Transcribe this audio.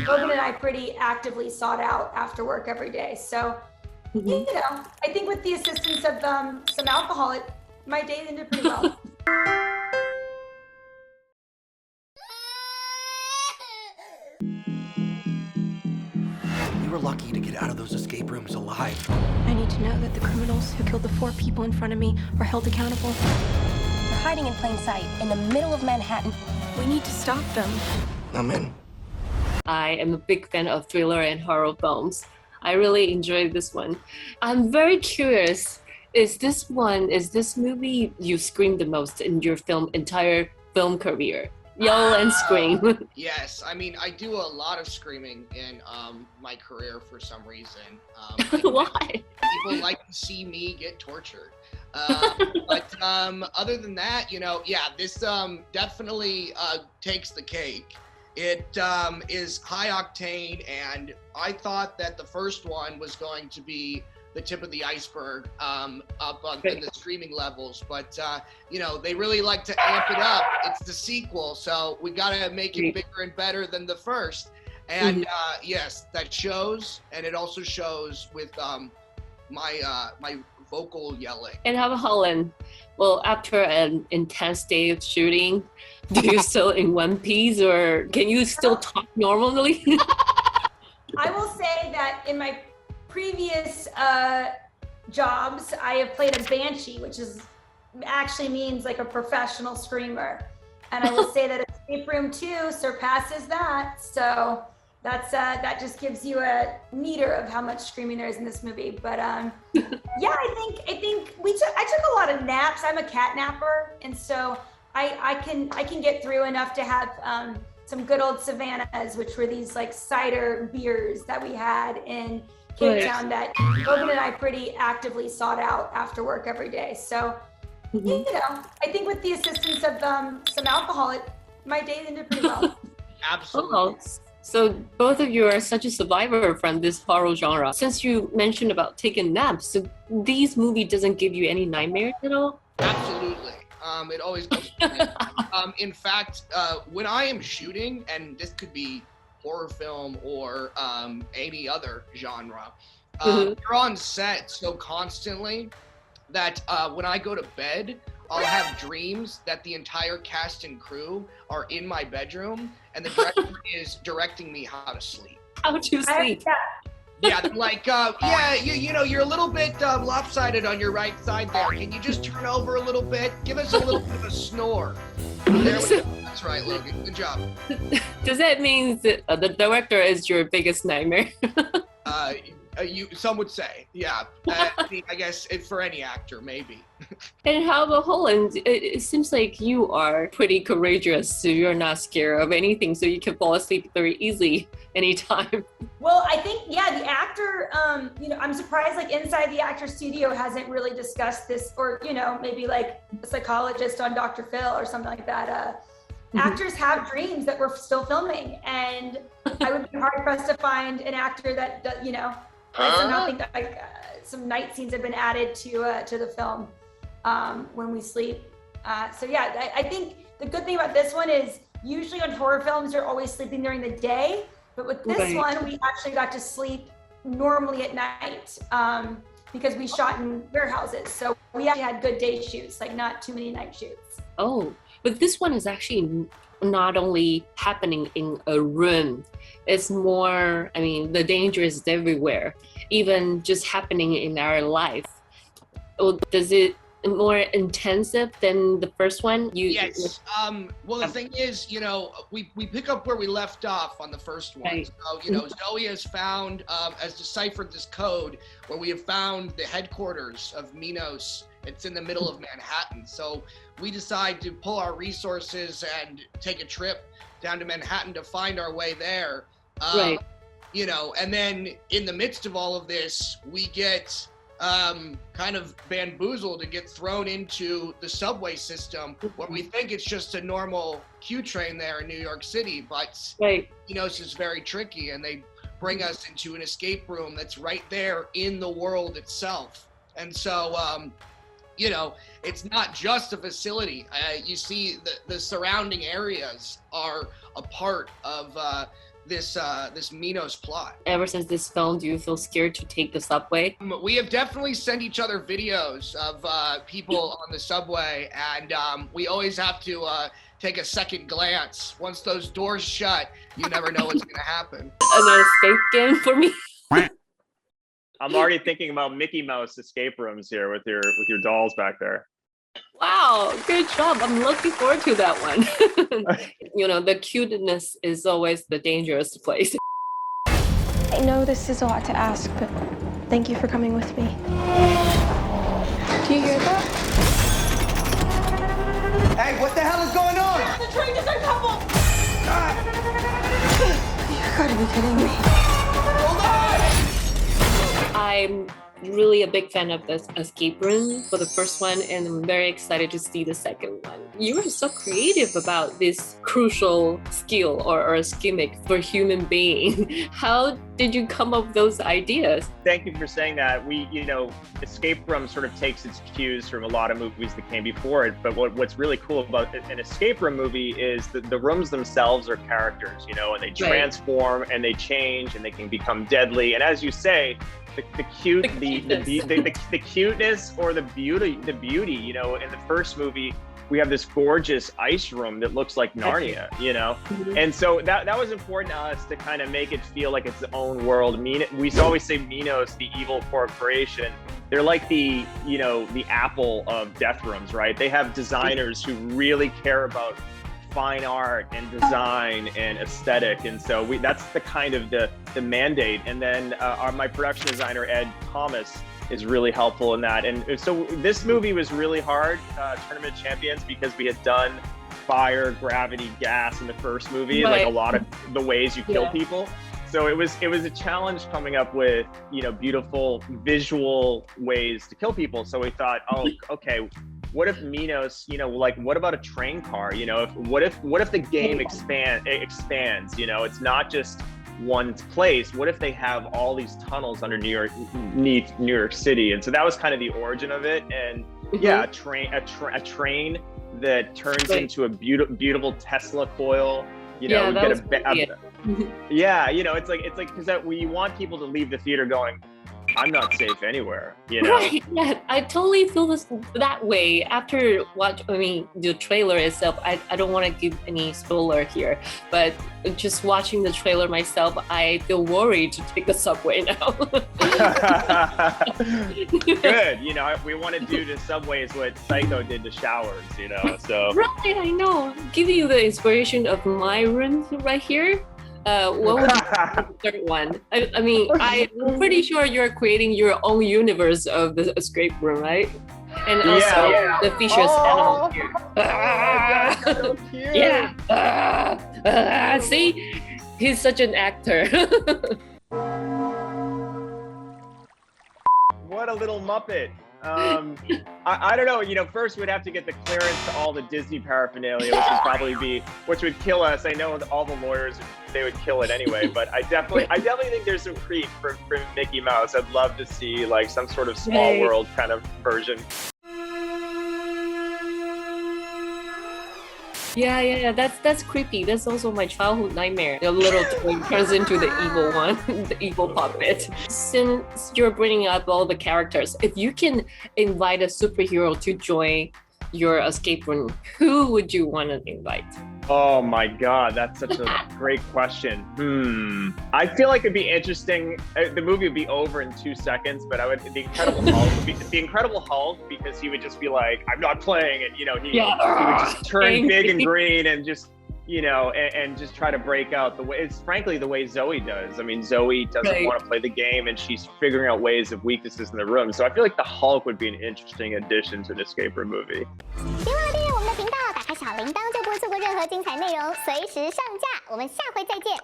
Logan and I pretty actively sought out after work every day. So, you know, I think with the assistance of some alcohol, my day ended pretty well. We were lucky to get out of those escape rooms alive. I need to know that the criminals who killed the 4 people in front of me are held accountable. They're hiding in plain sight in the middle of Manhattan. We need to stop them. I'm in. I am a big fan of thriller and horror films. I really enjoyed this one. I'm very curious, is this movie you screamed the most in your entire film career? Yell and scream. Yes, I mean, I do a lot of screaming in my career for some reason. Why? People like to see me get tortured. But other than that, you know, yeah, this definitely takes the cake. It is high octane, and I thought that the first one was going to be the tip of the iceberg up on in the streaming levels, but you know, they really like to amp it up. It's the sequel, so we gotta make it bigger and better than the first. And yes, that shows, and it also shows with my vocal yelling. And how about Holland? Well, after an intense day of shooting, do you still in one piece, or can you still talk normally? I will say that in my previous jobs, I have played a banshee, which actually means like a professional screamer. And I will say that Escape Room 2 surpasses that. So that just gives you a meter of how much screaming there is in this movie. But yeah, I think I took a lot of naps. I'm a cat napper, and so I can get through enough to have some good old Savannahs, which were these like cider beers that we had in Cape Town that Logan and I pretty actively sought out after work every day. So, you know, I think with the assistance of some alcohol, my day ended pretty well. Absolutely. Oh, so both of you are such a survivor from this horror genre. Since you mentioned about taking naps, so these movies doesn't give you any nightmares at all? Absolutely. It always goes. In fact, when I am shooting, and this could be horror film or any other genre, you're on set so constantly that when I go to bed, I'll have dreams that the entire cast and crew are in my bedroom, and the director is directing me how to sleep. How to sleep? Yeah, like, yeah, you know, you're a little bit lopsided on your right side there. Can you just turn over a little bit? Give us a little bit of a snore. There we go. That's right, Logan. Good job. Does that mean that the director is your biggest nightmare? Some would say, yeah. I guess for any actor, maybe. And how about Holland? It seems like you are pretty courageous, so you're not scared of anything, so you can fall asleep very easily anytime. Well, I think, yeah, the actor, you know, I'm surprised like inside the actor studio hasn't really discussed this, or, you know, maybe like a psychologist on Dr. Phil or something like that. Actors have dreams that we're still filming, and I would be hard pressed to find an actor that, you know, I somehow think that like some night scenes have been added to the film when we sleep. So yeah, I think the good thing about this one is usually on horror films you're always sleeping during the day, but with this one we actually got to sleep normally at night because we shot in warehouses. So we actually had good day shoots, like not too many night shoots. Oh, but this one is actually not only happening in a room, it's more, I mean, the danger is everywhere, even just happening in our life. Well, does it more intensive than the first one? Yes. Well, the thing is, you know, we pick up where we left off on the first one. Right. So, you know, Zoe has found, has deciphered this code where we have found the headquarters of Minos. It's in the middle of Manhattan. So we decide to pull our resources and take a trip down to Manhattan to find our way there. Right. You know, and then in the midst of all of this, we get kind of bamboozled and get thrown into the subway system where we think it's just a normal Q train there in New York City, but Minos is very tricky, and they bring us into an escape room that's right there in the world itself. And so, you know, it's not just a facility. You see the surrounding areas are a part of this Minos plot. Ever since this film, do you feel scared to take the subway? We have definitely sent each other videos of people on the subway, and we always have to take a second glance. Once those doors shut, you never know what's gonna happen. An escape game for me. I'm already thinking about Mickey Mouse escape rooms here with your dolls back there. Wow, good job. I'm looking forward to that one. You know, the cuteness is always the dangerous place. I know this is a lot to ask, but thank you for coming with me. Do you hear that? Hey, what the hell is going on? The train just uncoupled. You gotta be kidding me. I'm really a big fan of this escape room for the first one, and I'm very excited to see the second one. You were so creative about this crucial skill or a gimmick for human being. How did you come up with those ideas? Thank you for saying that. Escape room sort of takes its cues from a lot of movies that came before it, but what's really cool about an escape room movie is that the rooms themselves are characters, and they transform and they change and they can become deadly. And as you say, the cuteness or the beauty, in the first movie, we have this gorgeous ice room that looks like Narnia, Mm-hmm. And so that was important to us to kind of make it feel like it's its own world. We always say Minos, the evil corporation. They're like the Apple of death rooms, right? They have designers who really care about fine art and design and aesthetic, and so that's the kind of the mandate. And then my production designer Ed Thomas is really helpful in that. And so this movie was really hard, Tournament of Champions, because we had done fire, gravity, gas in the first movie, right. Like a lot of the ways you kill people. So it was a challenge coming up with beautiful visual ways to kill people. So we thought, oh, okay, what if Minos, what about a train car? What if the game expands? It's not just one place. What if they have all these tunnels underneath New York City? And so that was kind of the origin of it. And yeah, a train that turns into a beautiful Tesla coil. We get it's like because we want people to leave the theater going, I'm not safe anywhere, Right, yeah, I totally feel that way after the trailer itself. I don't want to give any spoiler here, but just watching the trailer myself, I feel worried to take the subway now. Good, we want to do to subways what Psycho did to showers, so. Right, I know. Give you the inspiration of my room right here. What would be the third one? I'm pretty sure you're creating your own universe of the escape room, right? And also the features animal here. That's so cute. Yeah. See, he's such an actor. What a little Muppet. I don't know, first we'd have to get the clearance to all the Disney paraphernalia, which would kill us. I know all the lawyers, they would kill it anyway, but I definitely think there's some creep for Mickey Mouse. I'd love to see like some sort of Small World kind of version. Yeah, that's creepy. That's also my childhood nightmare. The little toy turns into the evil one, the evil puppet. Since you're bringing up all the characters, if you can invite a superhero to join your escape room, who would you want to invite? Oh my God, that's such a great question. I feel like it'd be interesting. The movie would be over in 2 seconds, but the Incredible Hulk would be the Incredible Hulk, because he would just be like, "I'm not playing," and he would just turn big and green and just and just try to break out the way. It's frankly the way Zoe does. I mean, Zoe doesn't want to play the game, and she's figuring out ways of weaknesses in the room. So I feel like the Hulk would be an interesting addition to an escape room movie. 别忘了订阅我们的频道，打开小铃铛就不会错过任何精彩内容，随时上架。我们下回再见。